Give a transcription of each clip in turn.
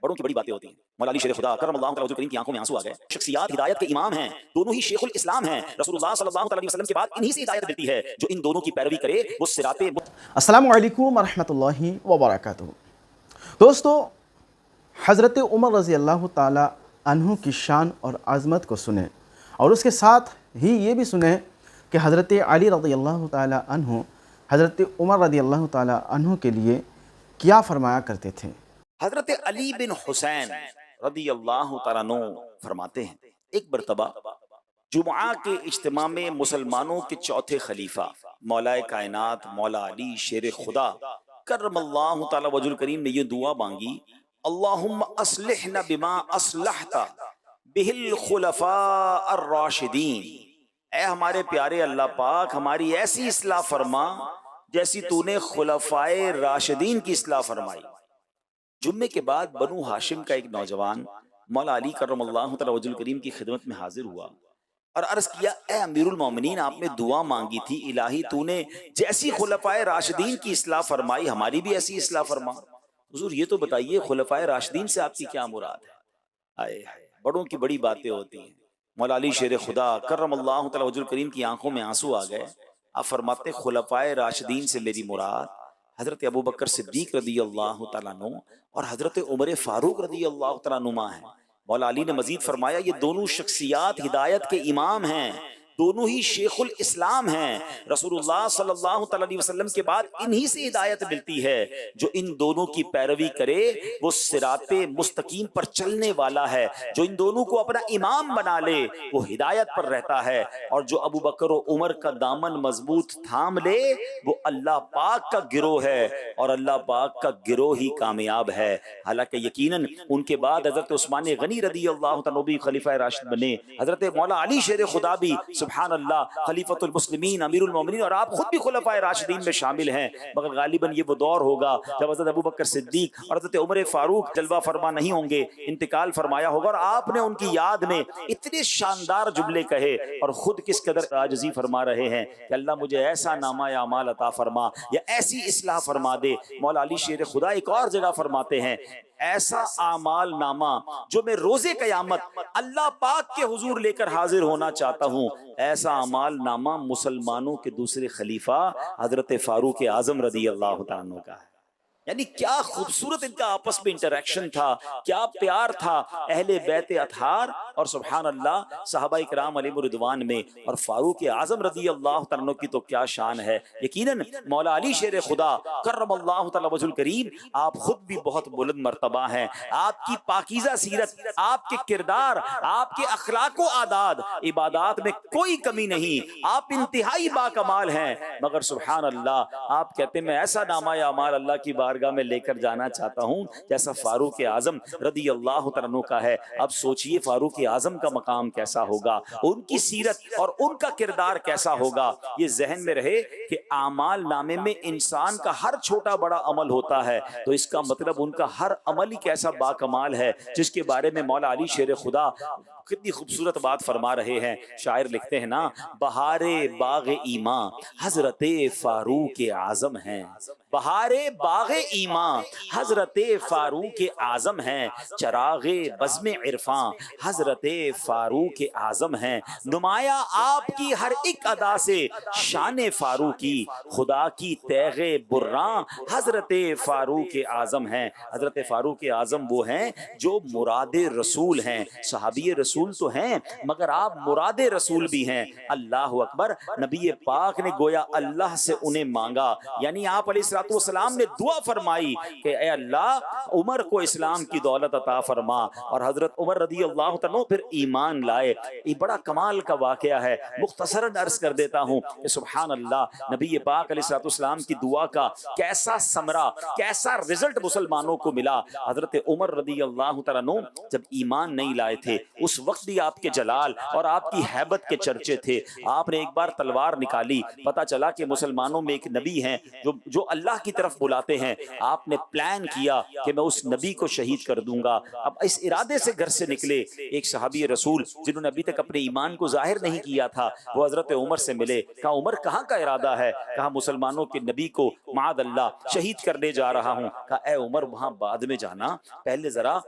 بڑوں کی بڑی باتیں ہوتی ہیں. مولا علی شیر خدا کرم اللہ تعالی وجہ کریم کی آنکھوں میں آنسو آ گئے. شخصیات ہدایت کے امام ہیں, دونوں ہی شیخ الاسلام ہیں. رسول اللہ صلی اللہ علیہ وسلم کے بعد انہی سے ہدایت ملتی ہے. جو ان دونوں کی پیروی کرے وہ صراط. السلام علیکم ورحمۃ اللہ وبرکاتہ. دوستو, حضرت عمر رضی اللہ تعالی عنہ کی شان اور عظمت کو سنیں, اور اس کے ساتھ ہی یہ بھی سنیں کہ حضرت علی رضی اللہ تعالی عنہ حضرت عمر رضی اللہ تعالی عنہ کے لیے کیا فرمایا کرتے تھے. حضرت علی بن حسین رضی اللہ تعالیٰ عنہ فرماتے ہیں, ایک مرتبہ جمعہ کے اجتماع میں مسلمانوں کے چوتھے خلیفہ مولا کائنات مولا علی شیر خدا کرم اللہ تعالی وجہ الکریم نے یہ دعا مانگی, اللہم اصلحنا بما اصلحت بہ الخلفاء الراشدین. اے ہمارے پیارے اللہ پاک, ہماری ایسی اصلاح فرما جیسی تو نے خلفائے راشدین کی اصلاح فرمائی. جمعے کے بعد بنو ہاشم کا ایک نوجوان مولا علی کرم اللہ تعالی وجہ الکریم کی خدمت میں حاضر ہوا اور عرض کیا, اے امیر المومنین, آپ نے دعا مانگی تھی, الہی تو نے جیسی خلفائے راشدین کی اصلاح فرمائی ہماری بھی ایسی اصلاح فرما. حضور یہ تو بتائیے خلفائے راشدین سے آپ کی کیا مراد ہے؟ آئے بڑوں کی بڑی باتیں ہوتی ہیں. مولا علی شیر خدا کرم اللہ تعالی وجہ الکریم کی آنکھوں میں آنسو آ گئے. آپ فرماتے خلفائے راشدین سے میری مراد حضرت ابو بکر صدیق رضی اللہ تعالیٰ عنہ اور حضرت عمر فاروق رضی اللہ تعالیٰ عنہ ہیں. مولا علی نے مزید فرمایا, یہ دونوں شخصیات ہدایت کے امام ہیں, دونوں ہی شیخ الاسلام ہیں. رسول اللہ صلی اللہ علیہ وسلم کے بعد انہی سے ہدایت ملتی ہے. جو ان دونوں کی پیروی کرے وہ صراط مستقیم پر چلنے والا ہے. جو ان دونوں کو اپنا امام بنا لے وہ ہدایت پر رہتا ہے, اور جو ابو بکر و عمر کا دامن مضبوط تھام لے وہ اللہ پاک کا گروہ ہے, اور اللہ پاک کا گروہ ہی کامیاب ہے. حالانکہ یقیناً ان کے بعد حضرت عثمان غنی رضی اللہ تعالیٰ بھی خلیفہ راشد بنے, حضرت مولا علی شیر خدا بھی سبحان اللہ خلیفۃ المسلمین امیر المومنین, اور آپ خود بھی خلفائے راشدین میں شامل ہیں. مگر غالباً یہ وہ دور ہوگا جب حضرت ابو بکر صدیق اور حضرت عمر فاروق جلوہ فرما نہیں ہوں گے, انتقال فرمایا ہوگا, اور آپ نے ان کی یاد میں اتنے شاندار جملے کہے اور خود کس قدر عاجزی فرما رہے ہیں کہ اللہ مجھے ایسا نامہ اعمال عطا فرما یا ایسی اصلاح فرما دے. مولا علی شیر خدا ایک اور جگہ فرماتے ہیں, ایسا اعمال نامہ جو میں روز قیامت اللہ پاک کے حضور لے کر حاضر ہونا چاہتا ہوں, ایسا اعمال نامہ مسلمانوں کے دوسرے خلیفہ حضرت فاروق اعظم رضی اللہ تعالیٰ عنہ کا ہے. یعنی کیا خوبصورت ان کا آپس میں انٹریکشن تھا, کیا پیار تھا اہل بیت اطہار اور سبحان اللہ صحابہ کرام علیہم رضوان میں, اور فاروق اعظم رضی اللہ تعالیٰ عنہ کی تو کیا شان ہے. یقیناً مولا علی شیر خدا کرم اللہ تعالیٰ وجہ الکریم آپ خود بھی بہت بلند مرتبہ ہیں. آپ کی پاکیزہ سیرت, آپ کے کردار, آپ کے اخلاق و عادات عبادات میں کوئی کمی نہیں, آپ انتہائی با کمال ہیں. مگر سبحان اللہ آپ کہتے ہیں میں ایسا نامہ اعمال اللہ کی بارگاہ میں لے کر جانا چاہتا ہوں جیسا فاروق اعظم رضی اللہ تعالیٰ عنہ کا ہے. اب سوچئے فاروق اعظم کا مقام کیسا ہوگا, ان کی سیرت اور ان کا کردار کیسا ہوگا. یہ ذہن میں رہے کہ اعمال نامے میں انسان کا ہر چھوٹا بڑا عمل ہوتا ہے, تو اس کا مطلب ان کا ہر عمل ہی کیسا با کمال ہے, جس کے بارے میں مولا علی شیر خدا کتنی خوبصورت بات فرما رہے ہیں. شاعر لکھتے ہیں نا, بہار باغ ایمان حضرت فاروق اعظم ہیں, بہار باغ ایمان حضرت فاروق اعظم ہیں, چراغ بزم عرفاں حضرت فاروق اعظم ہیں, نمایاں آپ کی ہر ایک ادا سے شان فاروقی, خدا کی تیغ براں حضرت فاروق اعظم ہیں. حضرت فاروق اعظم وہ ہیں جو مراد رسول ہیں, صحابی رسول تو ہیں مگر آپ مراد رسول بھی ہیں. اللہ اکبر, نبی پاک نے گویا اللہ سے انہیں مانگا, یعنی آپ علیہ الصلوۃ والسلام نے دعا فرمائی کہ اے اللہ عمر کو اسلام کی دولت عطا فرما, اور حضرت عمر رضی اللہ تعالیٰ پھر ایمان لائے. یہ بڑا کمال کا واقعہ ہے, مختصراً عرض کر دیتا ہوں کہ سبحان اللہ نبی پاک علیہ الصلوۃ والسلام کی دعا کا کیسا ثمرہ, کیسا رزلٹ مسلمانوں کو ملا. حضرت عمر رضی اللہ تعالیٰ جب ایمان نہیں لائے تھے اس وقت بھی آپ کے جلال اور آپ کی ہیبت کے چرچے تھے. آپ نے ایک بار تلوار نکالی, پتا چلا کہ مسلمانوں میں ایک نبی ہیں جو اللہ اللہ کی طرف بلاتے ہیں. آپ نے پلان کیا کہ میں اس نبی کو شہید کر دوں گا. اب اس ارادے سے گھر سے نکلے. ایک صحابی رسول جنہوں نے ابھی تک اپنے ایمان کو ظاہر نہیں کیا تھا, وہ حضرت عمر سے ملے. کہا عمر کہاں کا ارادہ ہے؟ کہا مسلمانوں کے نبی کو معاذ اللہ شہید کرنے جا رہا ہوں. کہا اے عمر وہاں بعد میں جانا, پہلے ذرا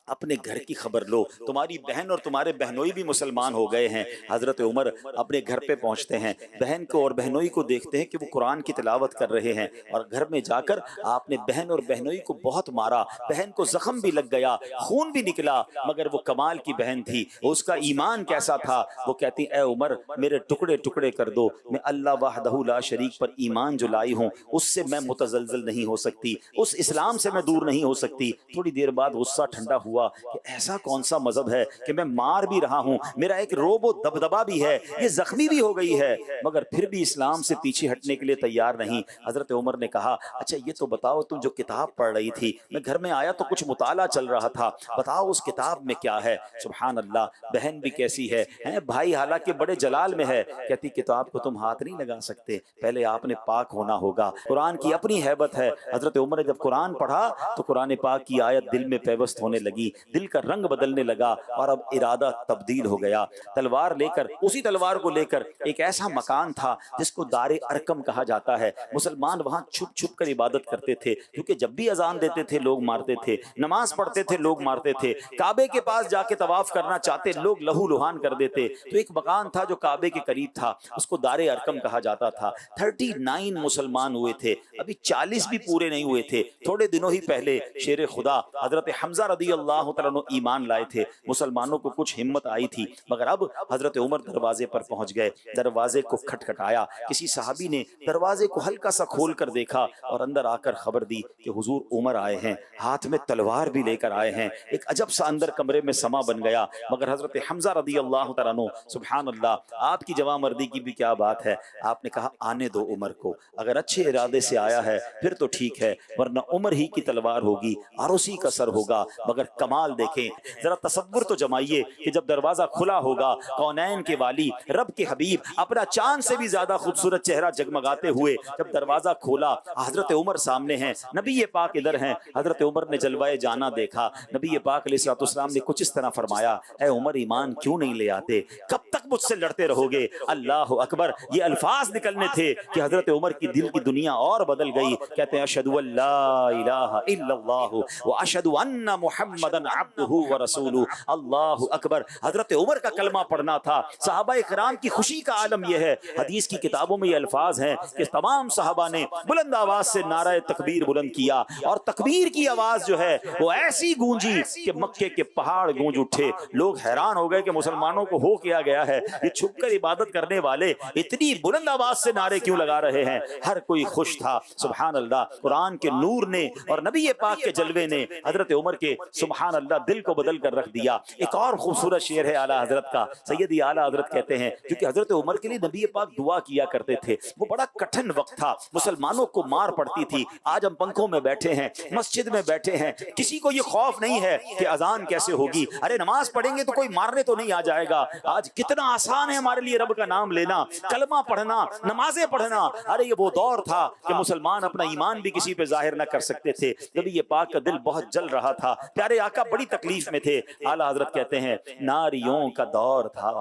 اپنے گھر کی خبر لو, تمہاری بہن اور تمہارے بہنوئی بھی مسلمان ہو گئے ہیں. حضرت عمر اپنے گھر پہ پہنچتے ہیں, بہن کو اور بہنوئی کو دیکھتے ہیں کہ وہ قرآن کی تلاوت کر رہے ہیں, اور گھر میں جا کر آپ نے بہن اور بہنوئی کو بہت مارا. بہن کو زخم بھی لگ گیا, خون بھی نکلا, مگر وہ کمال کی بہن تھی. اس کا ایمان کیسا تھا, وہ کہتی اے عمر میرے ٹکڑے ٹکڑے کر دو, میں اللہ وحدہ لا شریک پر ایمان جو لائی ہوں اس سے میں متزلزل نہیں ہو سکتی, اس اسلام سے میں دور نہیں ہو سکتی. تھوڑی دیر بعد غصہ ٹھنڈا ہوا کہ ایسا کون سا مذہب ہے کہ میں مار بھی رہا ہوں, میرا ایک روب و دبدبا بھی ہے, یہ زخمی بھی ہو گئی ہے, مگر پھر بھی اسلام سے پیچھے ہٹنے کے لیے تیار نہیں. حضرت عمر نے کہا اچھا یہ تو بتاؤ تم جو کتاب پڑھ رہی تھی, میں گھر میں آیا تو کچھ مطالعہ چل رہا تھا, بتاؤ اس کتاب میں کیا ہے؟ سبحان اللہ, بہن بھی کیسی ہے, بھائی حالانکہ بڑے جلال میں ہے, کہتی کتاب کو تم ہاتھ نہیں لگا سکتے, پہلے آپ نے پاک ہونا ہوگا. قرآن کی اپنی ہیبت ہے. حضرت عمر نے جب قرآن پڑھا تو قرآن پاک کی آیت دل میں پیوست ہونے لگی, دل کا رنگ بدلنے لگا, اور اب ارادہ تبدیل ہو گیا. تلوار لے کر, اسی تلوار کو لے کر ایک ایسا مکان تھا جس کو دار ارکم کہا جاتا ہے. مسلمان وہاں چھپ چھپ کر عبادت کرتے تھے, کیونکہ جب بھی اذان دیتے تھے لوگ مارتے تھے, نماز پڑھتے تھے لوگ مارتے تھے, کعبے کے پاس جا کے طواف کرنا چاہتے لوگ لہو لہان کر دیتے. تو ایک مکان تھا جو کعبے کے قریب تھا, اس کو دار ارکم کہا جاتا تھا. 39 مسلمان ہوئے تھے, ابھی 40 بھی پورے نہیں ہوئے تھے. تھوڑے دنوں ہی پہلے شیر خدا حضرت حمزہ رضی اللہ تعالیٰ عنہ ایمان لائے تھے. مسلمانوں کو کچھ ہمت آئی تھی, مگر اب حضرت عمر دروازے پر پہنچ گئے. دروازے کو کھٹکھٹایا, کسی صحابی نے دروازے کو ہلکا سا کھول کر دیکھا اور اندر آ کر خبر دی کہ حضور عمر آئے ہیں, ہاتھ میں تلوار بھی لے کر آئے ہیں. ایک عجب سا اندر کمرے میں سما بن گیا. مگر حضرت حمزہ رضی اللہ تعالیٰ عنہ, سبحان اللہ, آپ کی جوان مردی کی بھی کیا بات ہے, آپ نے کہا آنے دو عمر کو, اگر اچھے ارادے سے آیا ہے پھر تو ٹھیک ہے, ورنہ عمر ہی کی تلوار ہوگی اور اسی کا سر ہوگا. مگر کمال دیکھیں, ذرا تصور تو جمائیے کہ جب دروازہ کھلا ہوگا, کونین کے والی رب کے حبیب اپنا چاند سے بھی زیادہ خوبصورت چہرہ جگمگاتے ہوئے جب دروازہ کھولا, حضرت عمر سامنے ہیں, نبی پاک ادھر ہیں. حضرت عمر نے جلوہ جانا دیکھا. نبی پاک علیہ الصلوۃ والسلام نے کچھ اس طرح فرمایا, اے عمر ایمان کیوں نہیں لے آتے, کب تک مجھ سے لڑتے رہو گے؟ اللہ اکبر, یہ الفاظ نکلنے تھے کہ حضرت عمر کی دل کی دنیا اور بدل گئی. کہتے ہیں اشہد ان لا الہ الا اللہ واشہد ان محمدا عبدہ ورسولہ. اللہ اکبر, حضرت عمر کا کلمہ پڑھنا تھا. صحابہ کرام کی خوشی کا عالم یہ ہے. حدیث کی کتابوں میں یہ الفاظ ہیں کہ تمام صحابہ نے بلند آواز سے نعرہ تکبیر بلند کیا, اور تکبیر کی آواز جو ہے وہ ایسی گونجی کہ مکے کے پہاڑ گونج اٹھے. لوگ حیران ہو گئے کہ مسلمانوں کو ہو کیا گیا ہے, یہ چھپ کر عبادت کرنے والے اتنی بلند آواز سے نعرے کیوں لگا رہے ہیں؟ ہر کوئی خوش تھا. سبحان اللہ, قرآن کے نور نے اور نبی پاک کے جلوے نے حضرت عمر کے سبحان اللہ دل کو بدل کر رکھ دیا. ایک اور خوبصورت شعر ہے اعلیٰ حضرت کا. سیدی اعلیٰ حضرت کہتے ہیں, کیونکہ حضرت عمر کے لیے نبی پاک دعا کیا کرتے تھے, وہ بڑا کٹھن وقت تھا, مسلمانوں کو مار پڑتی تھی. آج ہم پنکھوں میں بیٹھے ہیں, مسجد میں بیٹھے ہیں, کسی کو یہ خوف نہیں ہے کہ اذان کیسے ہوگی, ارے نماز پڑھیں گے تو کوئی مارنے تو نہیں آ جائے گا. آج کتنا آسان ہے ہمارے لیے رب کا نام لینا, کلمہ پڑھنا, نمازیں پڑھنا. ارے یہ وہ دور تھا کہ مسلمان اپنا ایمان بھی کسی پہ ظاہر نہ کر سکتے تھے. نبی یہ پاک کا دل بہت جل رہا تھا, پیارے آقا بڑی تکلیف میں تھے. اعلیٰ حضرت کہتے ہیں ناریوں کا دور تھا,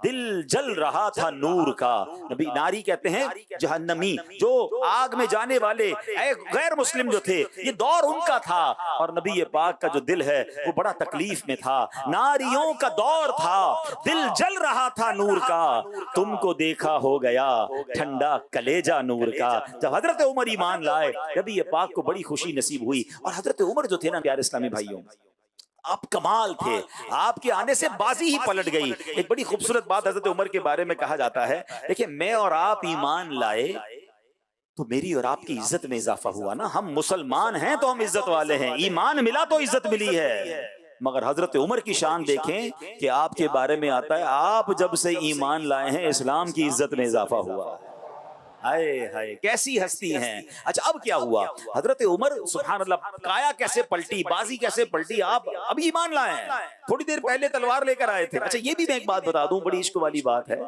دل جل رہا تھا نور کا. نبی ناری کہتے ہیں جہنمی, جو آگ میں جانے والے غیر مسلم جو تھے, یہ دور ان کا تھا, اور نبی پاک کا جو دل ہے وہ بڑا تکلیف میں تھا. ناریوں کا دور تھا, دل جل رہا تھا نور کا, تم کو دیکھا ہو گیا ٹھنڈا کلیجہ نور کا. جب حضرت عمر ایمان لائے, نبی پاک کو بڑی خوشی نصیب ہوئی. اور حضرت عمر جو تھے نا پیارے اسلامی بھائیوں, آپ کمال تھے, آپ کے آنے سے بازی ہی پلٹ گئی. ایک بڑی خوبصورت بات حضرت عمر کے بارے میں کہا جاتا ہے, دیکھیں میں اور آپ ایمان لائے تو میری اور آپ کی عزت میں اضافہ ہوا نا. ہم مسلمان ہیں تو ہم عزت والے ہیں, ایمان ملا تو عزت ملی ہے. مگر حضرت عمر کی شان دیکھیں کہ آپ کے بارے میں آتا ہے, آپ جب سے ایمان لائے ہیں اسلام کی عزت میں اضافہ ہوا. ہائے ہائے کیسی ہستی ہیں. اچھا اب کیا ہوا؟ حضرت عمر سبحان اللہ کایا کیسے پلٹی, بازی کیسے پلٹی. آپ ابھی ایمان لائے ہیں, تھوڑی دیر پہلے تلوار لے کر آئے تھے. اچھا یہ بھی میں ایک بات بتا دوں, بڑی عشق والی بات ہے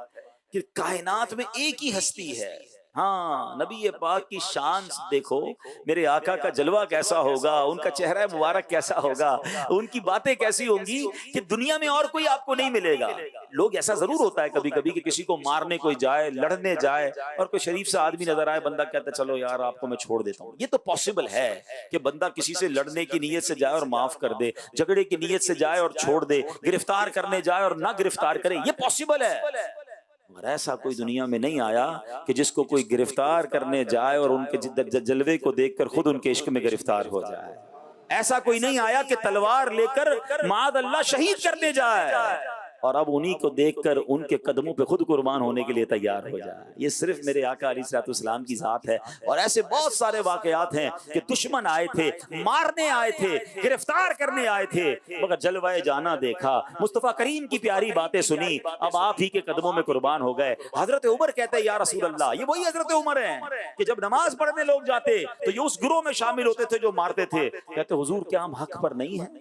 کہ کائنات میں ایک ہی ہستی ہے, ہاں نبی پاک کی شان دیکھو، میرے آقا کا جلوہ کیسا ہوگا، ان کا چہرہ مبارک کیسا ہوگا، ان کی باتیں کیسی ہوں گی کہ دنیا میں اور کوئی آپ کو نہیں ملے گا۔ لوگ ایسا ضرور ہوتا ہے کبھی کبھی کہ کسی کو مارنے کوئی جائے، لڑنے جائے، اور کوئی شریف سا آدمی نظر آئے، بندہ کہتا ہے چلو یار آپ کو میں چھوڑ دیتا ہوں۔ یہ تو پاسبل ہے کہ بندہ کسی سے لڑنے کی نیت سے جائے اور معاف کر دے، جھگڑے کی نیت سے جائے اور چھوڑ دے، گرفتار کرنے جائے اور نہ گرفتار کرے، یہ پاسبل ہے۔ مگر ایسا کوئی دنیا میں نہیں آیا کہ جس کو کوئی گرفتار کرنے جائے اور ان کے جلوے کو دیکھ کر خود ان کے عشق میں گرفتار ہو جائے۔ ایسا کوئی نہیں آیا کہ تلوار لے کر معاذ اللہ شہید کرنے جائے اور اب انہی کو دیکھ کر ان کے قدموں پہ خود قربان ہونے کے لیے تیار ہو جائے۔ یہ صرف میرے آقا علیہ الصلوۃ والسلام کی ذات ہے۔ اور ایسے بہت سارے واقعات ہیں کہ دشمن آئے تھے، مارنے آئے تھے، گرفتار کرنے آئے تھے، مگر جلوہ جانا دیکھا، مصطفیٰ کریم کی پیاری باتیں سنی، اب آپ ہی کے قدموں میں قربان ہو گئے۔ حضرت عمر کہتے ہیں یا رسول اللہ، یہ وہی حضرت عمر ہیں کہ جب نماز پڑھنے لوگ جاتے تو یہ اس گروہ میں شامل ہوتے تھے جو مارتے تھے۔ کہتے حضور کیا ہم حق پر نہیں ہیں؟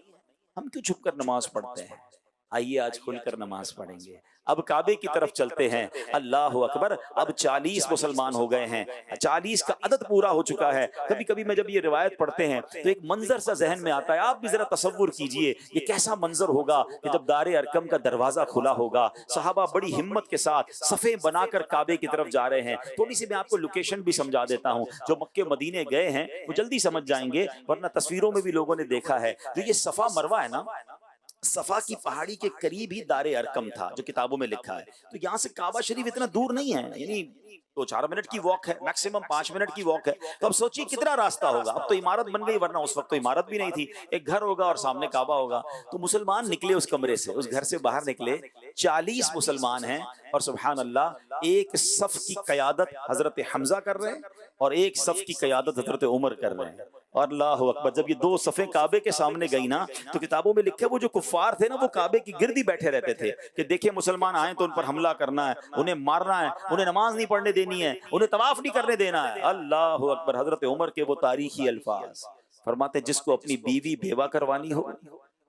ہم کیوں چھپ کر نماز پڑھتے ہیں؟ آئیے آج کھل کر نماز پڑھیں گے۔ اب کعبے کی طرف چلتے ہیں۔ اللہ اکبر، اب 40 مسلمان ہو گئے ہیں، 40 کا عدد پورا ہو چکا ہے۔ کبھی کبھی میں جب یہ روایت پڑھتے ہیں تو ایک منظر سا ذہن میں آتا ہے، آپ بھی ذرا تصور کیجئے یہ کیسا منظر ہوگا کہ جب دار ارقم کا دروازہ کھلا ہوگا، صحابہ بڑی ہمت کے ساتھ صفیں بنا کر کعبے کی طرف جا رہے ہیں۔ تھوڑی سی میں آپ کو لوکیشن بھی سمجھا دیتا ہوں، جو مکے مدینے گئے ہیں وہ جلدی سمجھ جائیں گے، ورنہ تصویروں میں بھی لوگوں نے دیکھا ہے۔ جو یہ صفا مروہ ہے نا، صفا کی پہاڑی کے قریب ہی دار ارقم تھا جو کتابوں میں لکھا ہے۔ تو یہاں سے کعبہ شریف اتنا دور نہیں ہے، یعنی 2-4 منٹ کی واک ہے، میکسیمم 5 منٹ کی واک ہے۔ تو اب سوچیے کتنا راستہ ہوگا۔ اب تو عمارت بن گئی، ورنہ اس وقت تو عمارت بھی نہیں تھی، ایک گھر ہوگا اور سامنے کعبہ ہوگا۔ تو مسلمان نکلے اس کمرے سے، اس گھر سے باہر نکلے، 40 مسلمان ہیں، اور سبحان اللہ ایک صف کی قیادت حضرت حمزہ کر رہے ہیں اور ایک صف کی قیادت حضرت عمر کر رہے ہیں۔ اور اللہ اکبر، جب یہ 2 صفیں کعبے کے سامنے گئی نا تو کتابوں میں لکھا ہے وہ جو کفار تھے نا وہ کعبے کی گرد ہی بیٹھے رہتے تھے کہ دیکھیں مسلمان آئیں تو ان پر حملہ کرنا ہے، انہیں مارنا ہے، انہیں نماز نہیں پڑھنے دینی ہے، انہیں طواف نہیں کرنے دینا ہے۔ اللہ اکبر، حضرت عمر کے وہ تاریخی الفاظ فرماتے جس کو اپنی بیوی بیوہ کروانی ہو،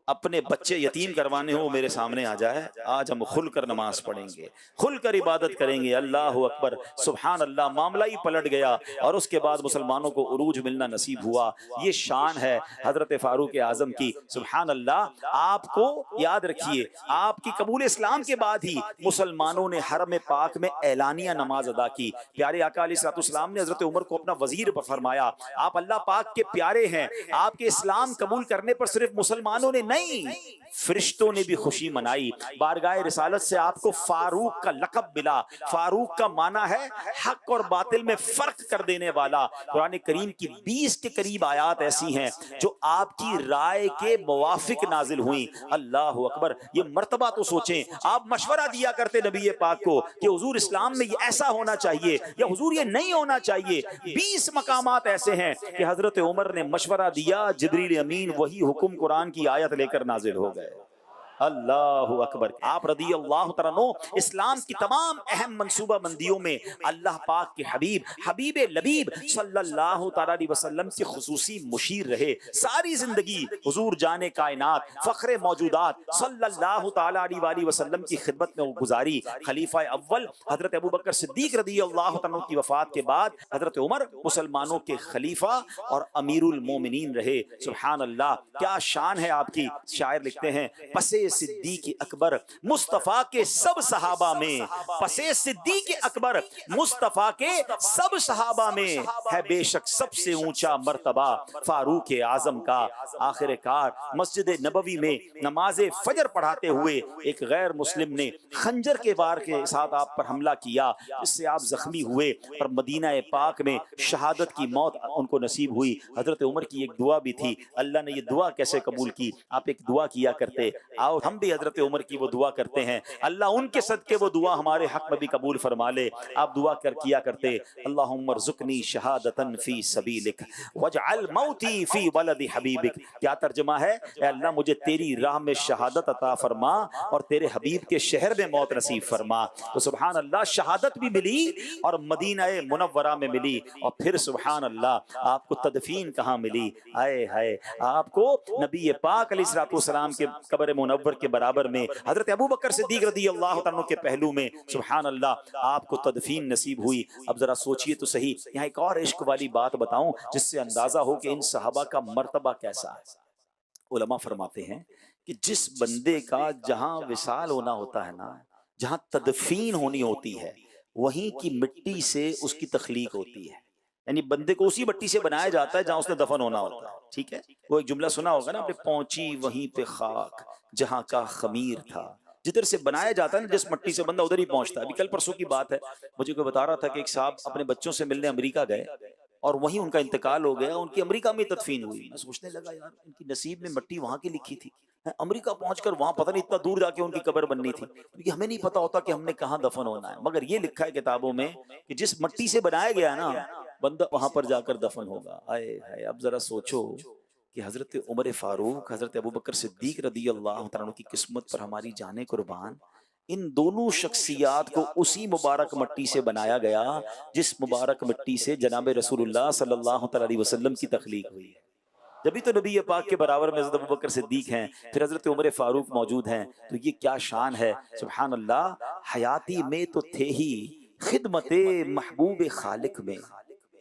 اپنے بچے یتیم کروانے ہو، میرے سامنے آ جائے، آج ہم کھل کر نماز پڑھیں گے، کھل کر عبادت کریں گے۔ اللہ اکبر، سبحان اللہ، معاملہ ہی پلٹ گیا اور اس کے بعد مسلمانوں کو عروج ملنا نصیب ہوا۔ یہ شان ہے حضرت فاروق اعظم کی، سبحان اللہ۔ آپ کو یاد رکھیے، آپ کی قبول اسلام کے بعد ہی مسلمانوں نے حرم پاک میں اعلانیہ نماز ادا کی۔ پیارے آقا علیہ الصلوۃ والسلام نے حضرت عمر کو اپنا وزیر فرمایا، آپ اللہ پاک کے پیارے ہیں، آپ کے اسلام قبول کرنے پر صرف مسلمانوں نے نہیں، فرشتوں نے بھی خوشی منائی۔ بارگاہ رسالت سے آپ کو فاروق کا لقب ملا۔ فاروق کا معنی ہے حق اور باطل میں فرق کر دینے والا۔ قرآن کریم کی 20 کے قریب آیات ایسی ہیں جو آپ کی رائے کے موافق نازل ہوئیں۔ اللہ اکبر، یہ مرتبہ تو سوچیں، آپ مشورہ دیا کرتے نبی پاک کو کہ حضور اسلام میں یہ ایسا ہونا چاہیے یا حضور یہ نہیں ہونا چاہیے۔ 20 مقامات ایسے ہیں کہ حضرت عمر نے مشورہ دیا، جبریل امین وہی حکم قرآن کی آیت لے کر نازل ہو گئے۔ اللہ اکبر، آپ رضی اللہ تعالیٰ عنہ اسلام کی تمام اہم منصوبہ بندیوں میں اللہ پاک کے حبیب لبیب صلی اللہ تعالیٰ علیہ وسلم کی خصوصی مشیر رہے۔ ساری زندگی حضور جان کائنات، فخر موجودات صلی اللہ تعالیٰ علیہ وآلہ وسلم کی خدمت میں گزاری۔ خلیفہ اول حضرت ابوبکر صدیق رضی اللہ تعالیٰ کی وفات کے بعد حضرت عمر مسلمانوں کے خلیفہ اور امیر المومنین رہے۔ سبحان اللہ، کیا شان ہے آپ کی۔ شاعر لکھتے ہیں، پسے صدیق اکبر مصطفیٰ کے سب صحابہ میں، پسے صدیق اکبر مصطفیٰ کے سب صحابہ میں ہے بے شک سب سے اونچا مرتبہ فاروق اعظم کا۔ آخر کار مسجد نبوی میں نماز فجر پڑھاتے ہوئے ایک غیر مسلم نے خنجر کے وار کے ساتھ آپ پر حملہ کیا، جس سے آپ زخمی ہوئے اور مدینہ پاک میں شہادت کی موت ان کو نصیب ہوئی۔ حضرت عمر کی ایک دعا بھی تھی، اللہ نے یہ دعا کیسے قبول کی؟ آپ ایک دعا کیا کرتے، آؤ ہم بھی حضرت عمر کی وہ دعا کرتے ہیں، اللہ ان کے صدقے وہ دعا ہمارے حق میں بھی قبول فرما لے۔ آپ دعا کیا کرتے، اللہم ارزقنی شہادتا فی سبیلک واجعل موتی فی ولد حبیبک۔ کیا ترجمہ ہے؟ اے اللہ مجھے تیری راہ میں شہادت عطا فرما اور تیرے حبیب کے شہر میں موت نصیب فرما۔ تو سبحان اللہ، شہادت بھی ملی اور مدینہ منورہ میں ملی، اور پھر سبحان اللہ آپ کو تدفین کہاں ملی؟ آئے ہائے، آپ کو نبی پاک علیہ الصلوۃ والسلام کے قبر منورہ اکبر کے برابر میں حضرت ابو بکر صدیق رضی اللہ تعالیٰ عنہ کے پہلو میں سبحان اللہ آپ کو تدفین نصیب ہوئی۔ اب ذرا سوچئے تو صحیح، یہاں ایک اور عشق والی بات بتاؤں جس سے اندازہ ہو کہ ان صحابہ کا مرتبہ کیسا ہے۔ علماء فرماتے ہیں کہ جس بندے کا جہاں وصال ہونا ہوتا ہے نا، جہاں تدفین ہونی ہوتی ہے، وہیں کی مٹی سے اس کی تخلیق ہوتی ہے، یعنی بندے کو اسی مٹی سے بنایا جاتا ہے جہاں اس نے دفن ہونا ہوتا ہے، ٹھیک ہے؟ وہ ایک جملہ سنا ہوگا نا آپ نے، پہنچی وہیں پہ خاک جہاں کا خمیر تھا۔ جدھر سے بنایا جاتا ہے نا، جس مٹی سے بندہ ادھر ہی پہنچتا ہے۔ ابھی کل پرسوں کی بات ہے، مجھے کوئی بتا رہا تھا کہ ایک صاحب اپنے بچوں سے ملنے امریکہ گئے اور وہیں ان کا انتقال ہو گیا، ان کی امریکہ میں تدفین ہوئی۔ میں سوچنے لگا یار ان کی نصیب میں مٹی وہاں کی لکھی تھی، امریکہ پہنچ کر وہاں پتہ نہیں اتنا دور جا کے ان کی قبر بننی تھی، کیونکہ ہمیں نہیں پتا ہوتا کہ ہم نے کہاں دفن ہونا ہے، مگر یہ لکھا ہے کتابوں میں کہ جس مٹی سے بنایا گیا نا بندہ وہاں پر جا کر دفن ہوگا۔ آئے ہائے، اب ذرا سوچو کہ حضرت عمر فاروق، حضرت ابوبکر صدیق رضی اللہ تعالیٰ عنہ کی قسمت پر ہماری جانیں قربان، ان دونوں شخصیات کو اسی مبارک مٹی سے بنایا گیا جس مبارک مٹی سے جناب رسول اللہ صلی اللہ علیہ وسلم کی تخلیق ہوئی ہے۔ جبھی تو نبی پاک کے برابر میں حضرت ابوبکر صدیق ہیں، پھر حضرت عمر فاروق موجود ہیں، تو یہ کیا شان ہے، سبحان اللہ۔ حیاتی میں تو تھے ہی، خدمت محبوب خالق میں،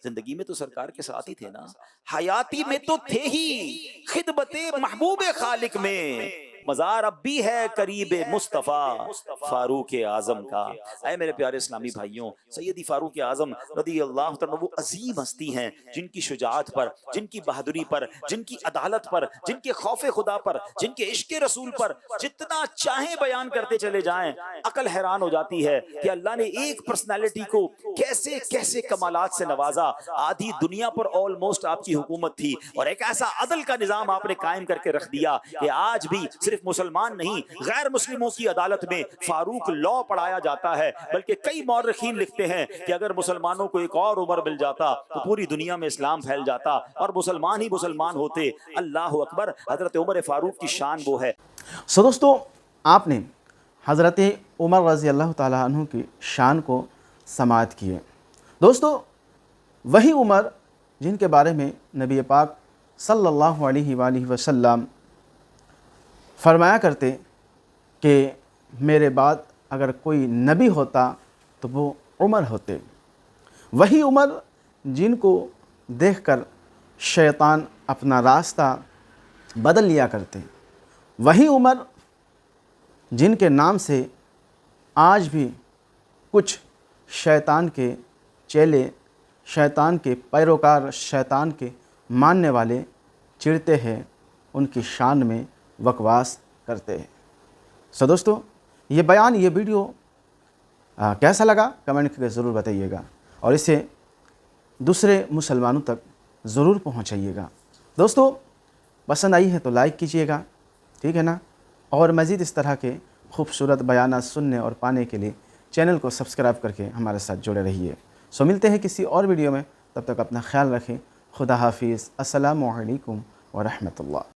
زندگی میں تو سرکار کے ساتھ ہی تھے نا، حیاتی میں تو تھے ہی، خدمت محبوب خالق میں، مزار اب بھی ہے قریب مصطفیٰ فاروق اعظم کا۔ اے میرے پیارے اسلامی بھائیوں، سیدی فاروق اعظم رضی اللہ عنہ وہ عظیم ہستی ہیں جن کی شجاعت پر، جن کی بہادری پر، جن کی عدالت پر، جن کے خوف خدا پر، جن کے عشق رسول پر جتنا چاہیں بیان کرتے چلے جائیں، عقل حیران ہو جاتی ہے کہ اللہ نے ایک پرسنالٹی کو کیسے کیسے کمالات سے نوازا۔ آدھی دنیا پر آلموسٹ آپ کی حکومت تھی اور ایک ایسا عدل کا نظام آپ نے قائم کر کے رکھ دیا کہ آج بھی صرف مسلمان نہیں، غیر مسلموں کی عدالت میں فاروق لا پڑھایا جاتا ہے، بلکہ کئی مورخین لکھتے ہیں کہ اگر مسلمانوں کو ایک اور عمر مل جاتا تو پوری دنیا میں اسلام پھیل جاتا اور مسلمان ہی مسلمان ہوتے۔ اللہ اکبر، حضرت عمر فاروق کی شان وہ ہے۔ دوستو، آپ نے حضرت عمر رضی اللہ تعالیٰ عنہ کی شان کو سماعت کیے۔ دوستو، وہی عمر جن کے بارے میں نبی پاک صلی اللہ علیہ وآلہ وسلم فرمایا کرتے کہ میرے بعد اگر کوئی نبی ہوتا تو وہ عمر ہوتے، وہی عمر جن کو دیکھ کر شیطان اپنا راستہ بدل لیا کرتے، وہی عمر جن کے نام سے آج بھی کچھ شیطان کے چیلے، شیطان کے پیروکار، شیطان کے ماننے والے چڑھتے ہیں، ان کی شان میں بکواس کرتے ہیں۔ دوستو، یہ بیان، یہ ویڈیو کیسا لگا کمنٹ کر کے ضرور بتائیے گا اور اسے دوسرے مسلمانوں تک ضرور پہنچائیے گا۔ دوستو، پسند آئی ہے تو لائک کیجیے گا، ٹھیک ہے نا؟ اور مزید اس طرح کے خوبصورت بیانات سننے اور پانے کے لیے چینل کو سبسکرائب کر کے ہمارے ساتھ جڑے رہیے۔ ملتے ہیں کسی اور ویڈیو میں، تب تک اپنا خیال رکھیں۔ خدا حافظ، السلام علیکم ورحمۃ اللہ۔